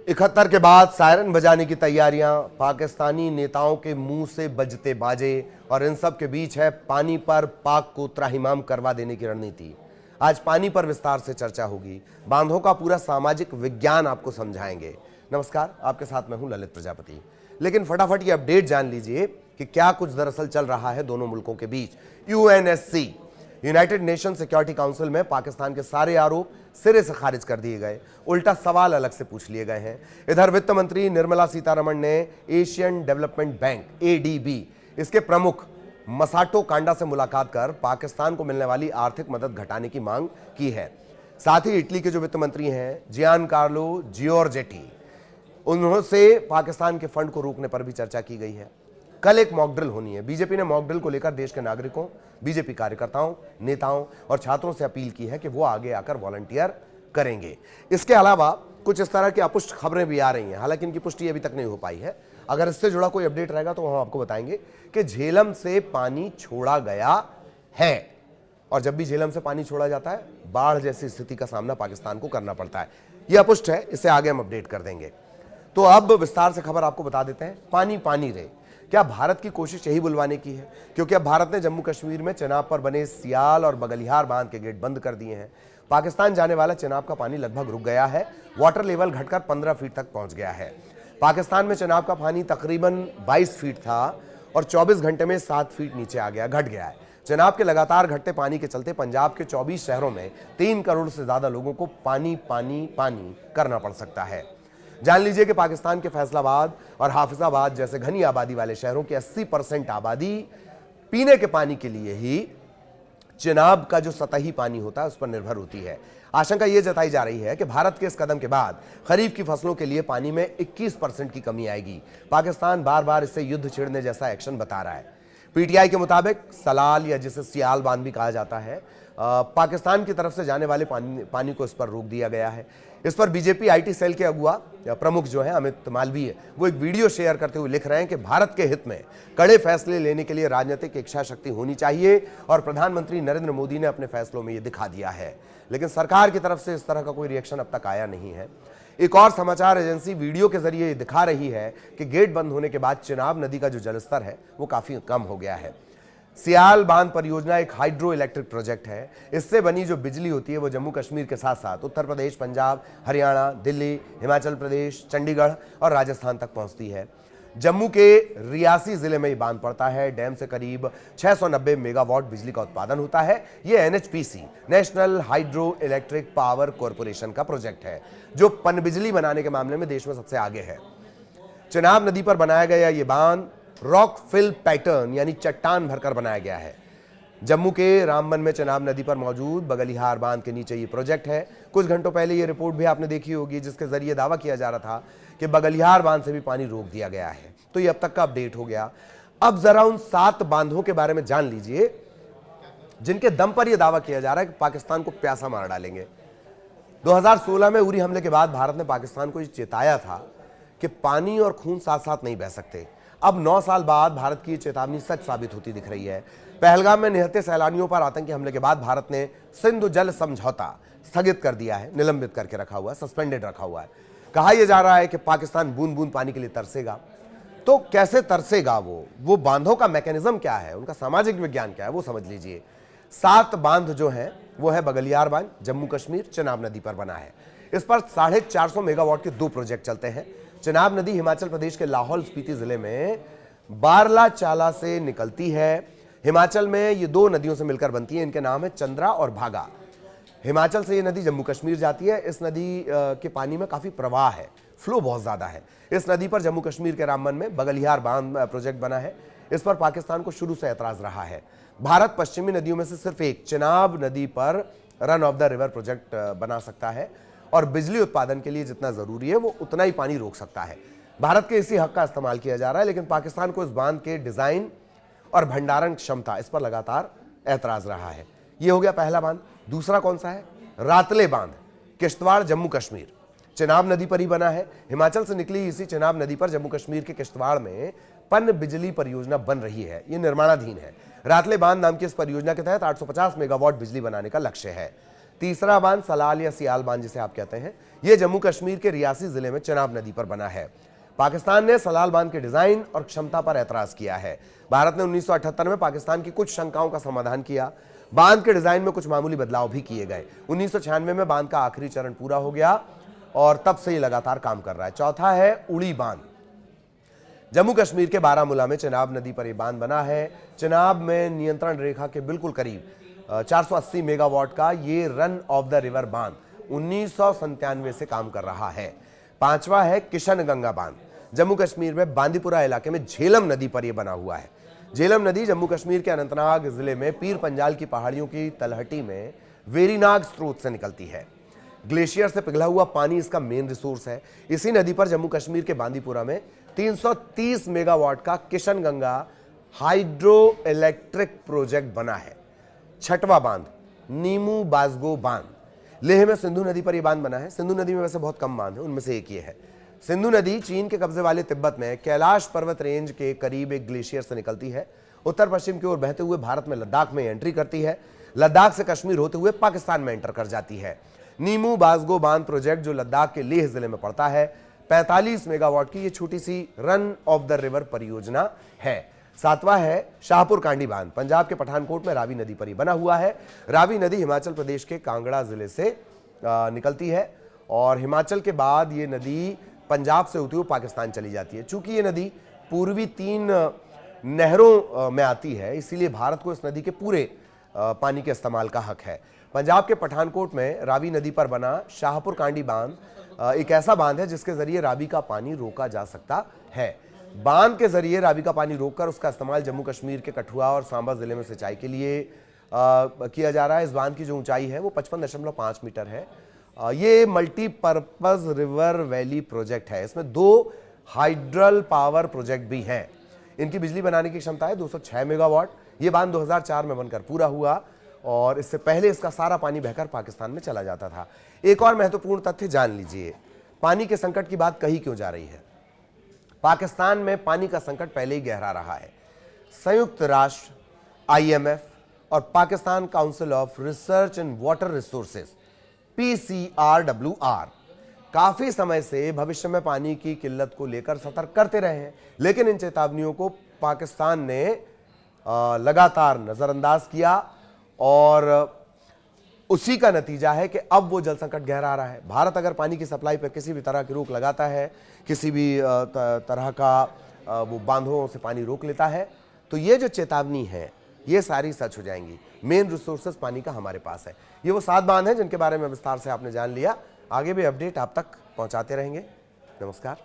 71 के बाद सायरन बजाने की तैयारियां, पाकिस्तानी नेताओं के मुंह से बजते बाजे और इन सब के बीच है पानी पर पाक को त्राहिमाम करवा देने की रणनीति। आज पानी पर विस्तार से चर्चा होगी, बांधों का पूरा सामाजिक विज्ञान आपको समझाएंगे। नमस्कार, आपके साथ मैं हूं ललित प्रजापति। लेकिन फटाफट ये अपडेट जान लीजिए कि क्या कुछ दरअसल चल रहा है दोनों मुल्कों के बीच। UNSC United Nation Security Council में पाकिस्तान के सारे आरोप सिरे से खारिज कर दिए गए, उल्टा सवाल अलग से पूछ लिए गए हैं। इधर वित्त मंत्री निर्मला सीतारमण ने एशियन डेवलपमेंट बैंक एडीबी इसके प्रमुख मसाटो कांडा से मुलाकात कर पाकिस्तान को मिलने वाली आर्थिक मदद घटाने की मांग की है। साथ ही इटली के जो वित्त मंत्री हैं जियान कार्लो जियोर्जेटी, उन्होंने पाकिस्तान के फंड को रोकने पर भी चर्चा की गई है। कल एक मॉक ड्रिल होनी है। बीजेपी ने मॉक ड्रिल को लेकर देश के नागरिकों, बीजेपी कार्यकर्ताओं, नेताओं और छात्रों से अपील की है कि वो आगे आकर वॉलंटियर करेंगे। इसके अलावा कुछ इस तरह की अपुष्ट खबरें भी आ रही हैं, हालांकि इनकी पुष्टि अभी तक नहीं हो पाई है। अगर इससे जुड़ा कोई अपडेट रहेगा तो हम आपको बताएंगे कि झेलम से पानी छोड़ा गया है, और जब भी झेलम से पानी छोड़ा जाता है बाढ़ जैसी स्थिति का सामना पाकिस्तान को करना पड़ता है। यह अपुष्ट है, इसे आगे हम अपडेट कर देंगे। तो अब विस्तार से खबर आपको बता देते हैं। पानी पानी रे, क्या भारत की कोशिश यही बुलवाने की है? क्योंकि अब भारत ने जम्मू कश्मीर में चिनाब पर बने सियाल और बगलिहार बांध के गेट बंद कर दिए हैं। पाकिस्तान जाने वाला चिनाब का पानी लगभग रुक गया है। वाटर लेवल घटकर 15 फीट तक पहुंच गया है। पाकिस्तान में चिनाब का पानी तकरीबन 22 फीट था और 24 घंटे में 7 फीट नीचे आ गया, घट गया है। चिनाब के लगातार घटते पानी के चलते पंजाब के 24 शहरों में 3 करोड़ से ज्यादा लोगों को पानी पानी पानी करना पड़ सकता है। जान लीजिए कि पाकिस्तान के फैसलाबाद और हाफिजाबाद जैसे घनी आबादी वाले शहरों की 80% आबादी पीने के पानी के लिए ही चिनाब का जो सतही पानी होता है उस पर निर्भर होती है। आशंका यह जताई जा रही है कि भारत के इस कदम के बाद खरीफ की फसलों के लिए पानी में 21% की कमी आएगी। पाकिस्तान बार बार इससे युद्ध छेड़ने जैसा एक्शन बता रहा है। पीटीआई के मुताबिक सलाल, या जिसे सियाल बांध भी कहा जाता है, पाकिस्तान की तरफ से जाने वाले पानी को इस पर रोक दिया गया है। इस पर बीजेपी आईटी सेल के अगुआ प्रमुख जो है अमित मालवीय, वो एक वीडियो शेयर करते हुए लिख रहे हैं कि भारत के हित में कड़े फैसले लेने के लिए राजनीतिक इच्छा शक्ति होनी चाहिए और प्रधानमंत्री नरेंद्र मोदी ने अपने फैसलों में ये दिखा दिया है। लेकिन सरकार की तरफ से इस तरह का कोई रिएक्शन अब तक आया नहीं है। एक और समाचार एजेंसी वीडियो के जरिए दिखा रही है कि गेट बंद होने के बाद चिनाब नदी का जो जलस्तर है वो काफी कम हो गया है। सियाल बांध परियोजना एक हाइड्रो इलेक्ट्रिक प्रोजेक्ट है। इससे बनी जो बिजली होती है वो जम्मू कश्मीर के साथ साथ उत्तर प्रदेश, पंजाब, हरियाणा, दिल्ली, हिमाचल प्रदेश, चंडीगढ़ और राजस्थान तक पहुंचती है। जम्मू के रियासी जिले में ये बांध पड़ता है। डैम से करीब 690 मेगावाट बिजली का उत्पादन होता है। ये NHPC, national hydro electric power corporation का प्रोजेक्ट है जो पनबिजली बनाने के मामले में देश में सबसे आगे है। चिनाब नदी पर बनाया गया ये बांध रॉक फिल पैटर्न यानी चट्टान भरकर बनाया गया है। जम्मू के रामबन में चिनाब नदी पर मौजूद बगलिहार बांध के नीचे ये प्रोजेक्ट है। कुछ घंटों पहले ये रिपोर्ट भी आपने देखी होगी जिसके जरिए दावा किया जा रहा था कि बगलिहार बांध से भी पानी रोक दिया गया है। तो ये अब तक का अपडेट हो गया। अब जरा उन 7 बांधों के बारे में जान लीजिए जिनके दम पर यह दावा किया जा रहा है कि पाकिस्तान को प्यासा मार डालेंगे। 2016 में उरी हमले के बाद भारत ने पाकिस्तान को ये चेताया था कि पानी और खून साथ साथ नहीं बह सकते। अब 9 साल बाद भारत की चेतावनी सच साबित होती दिख रही है। पहलगाम में निहत्थे सैलानियों पर आतंकी हमले के बाद भारत ने सिंधु जल समझौता स्थगित कर दिया है, निलंबित करके रखा हुआ है, सस्पेंडेड रखा हुआ है। कहा यह जा रहा है कि पाकिस्तान बूंद बूंद पानी के लिए तरसेगा। तो कैसे तरसेगा वो बांधों का मैकेनिज्म क्या है, उनका सामाजिक विज्ञान क्या है, वो समझ लीजिए। 7 बांध जो है वो है बगलियार बांध, जम्मू कश्मीर चिनाब नदी पर बना है। इस पर 450 मेगावाट के 2 प्रोजेक्ट चलते हैं। चिनाब नदी हिमाचल प्रदेश के लाहौल स्पीति जिले में बारला चाला से निकलती है। हिमाचल में ये 2 नदियों से मिलकर बनती है। इनके नाम है चंद्रा और भागा। हिमाचल से ये नदी जम्मू कश्मीर जाती है। इस नदी के पानी में काफी प्रवाह है, फ्लो बहुत ज्यादा है। इस नदी पर जम्मू कश्मीर के रामबन में बगलिहार बांध प्रोजेक्ट बना है। इस पर पाकिस्तान को शुरू से ऐतराज रहा है। भारत पश्चिमी नदियों में से सिर्फ एक चिनाब नदी पर run of the river project बना सकता है और बिजली उत्पादन के लिए जितना जरूरी है वो उतना ही पानी रोक सकता है। भारत के इसी हक का इस्तेमाल किया जा रहा है, लेकिन पाकिस्तान को इस बांध के डिजाइन और भंडारण क्षमता, इस पर लगातार ऐतराज रहा है। यह हो गया पहला बांध। दूसरा कौन सा है? रातले बांध, किश्तवाड़, जम्मू कश्मीर। चिनाब नदी पर ही बना है। हिमाचल से निकली इसी चिनाब नदी पर जम्मू कश्मीर के किश्तवाड़ में पन बिजली परियोजना बन रही है। यह निर्माणाधीन है। रातले बांध नाम की इस परियोजना के तहत 850 मेगावाट बिजली बनाने का लक्ष्य है। तीसरा बांध सलाल या सियाल बांध जिसे आप कहते हैं, यह जम्मू कश्मीर के रियासी जिले में चनाब नदी पर बना है। पाकिस्तान ने सलाल बांध के डिजाइन और क्षमता पर ऐतराज किया है। भारत ने 1978 में पाकिस्तान की कुछ शंकाओं का समाधान किया। बांध के डिजाइन में कुछ मामूली बदलाव भी किए गए। 1996 में बांध का आखिरी चरण पूरा हो गया और तब से ये लगातार काम कर रहा है। चौथा है उड़ी बांध। जम्मू कश्मीर के बारामूला में चनाब नदी पर यह बांध बना है। चनाब में नियंत्रण रेखा के बिल्कुल करीब 480 मेगावाट का ये रन ऑफ द रिवर बांध 1997 से काम कर रहा है। पांचवा है किशनगंगा बांध। जम्मू कश्मीर में बांदीपुरा इलाके में झेलम नदी पर यह बना हुआ है। झेलम नदी जम्मू कश्मीर के अनंतनाग जिले में पीर पंजाल की पहाड़ियों की तलहटी में वेरीनाग स्रोत से निकलती है। ग्लेशियर से पिघला हुआ पानी इसका मेन रिसोर्स है। इसी नदी पर जम्मू कश्मीर के बांदीपुरा में 330 मेगावाट का किशनगंगा हाइड्रो इलेक्ट्रिक प्रोजेक्ट बना है। छठवां बांध नीमू बाजगो बांध। लेह में सिंधु नदी पर यह बांध बना है। सिंधु नदी में वैसे बहुत कम बांध है, उनमें से एक ये है। सिंधु नदी चीन के कब्जे वाले तिब्बत में कैलाश पर्वत रेंज के करीब एक ग्लेशियर से निकलती है। उत्तर पश्चिम की ओर बहते हुए भारत में लद्दाख में एंट्री करती है। लद्दाख से कश्मीर होते हुए पाकिस्तान में एंटर कर जाती है। नीमू बाजगो बांध प्रोजेक्ट जो लद्दाख के लेह जिले में पड़ता है, 45 मेगावाट की ये छोटी सी रन ऑफ द रिवर परियोजना है। सातवां है शाहपुर कांडी बांध। पंजाब के पठानकोट में रावी नदी पर ही बना हुआ है। रावी नदी हिमाचल प्रदेश के कांगड़ा जिले से निकलती है और हिमाचल के बाद ये नदी पंजाब से होती हुई पाकिस्तान चली जाती है। चूंकि ये नदी पूर्वी 3 नहरों में आती है, इसीलिए भारत को इस नदी के पूरे पानी के इस्तेमाल का हक है। पंजाब के पठानकोट में रावी नदी पर बना शाहपुर कांडी बांध एक ऐसा बांध है जिसके जरिए रावी का पानी रोका जा सकता है। बांध के जरिए रावी का पानी रोककर उसका इस्तेमाल जम्मू कश्मीर के कठुआ और सांबा जिले में सिंचाई के लिए किया जा रहा है। इस बांध की जो ऊंचाई है वो 55.5 मीटर है। ये मल्टीपर्पज रिवर वैली प्रोजेक्ट है। इसमें 2 हाइड्रल पावर प्रोजेक्ट भी हैं। इनकी बिजली बनाने की क्षमता है 206 मेगावाट। ये बांध 2004 में बनकर पूरा हुआ और इससे पहले इसका सारा पानी बहकर पाकिस्तान में चला जाता था। एक और महत्वपूर्ण तथ्य जान लीजिए, पानी के संकट की बात कही क्यों जा रही है। पाकिस्तान में पानी का संकट पहले ही गहरा रहा है। संयुक्त राष्ट्र, IMF और Pakistan council of research and water resources PCRWR काफी समय से भविष्य में पानी की किल्लत को लेकर सतर्क करते रहे हैं, लेकिन इन चेतावनियों को पाकिस्तान ने लगातार नजरअंदाज किया और उसी का नतीजा है कि अब वो जल संकट गहरा रहा है। भारत अगर पानी की सप्लाई पर किसी भी तरह की रोक लगाता है, किसी भी तरह का वो बांधों से पानी रोक लेता है, तो ये जो चेतावनी है ये सारी सच हो जाएंगी। मेन रिसोर्सेज पानी का हमारे पास है। ये वो 7 बांध हैं जिनके बारे में विस्तार से आपने जान लिया। आगे भी अपडेट आप तक पहुंचाते रहेंगे। नमस्कार।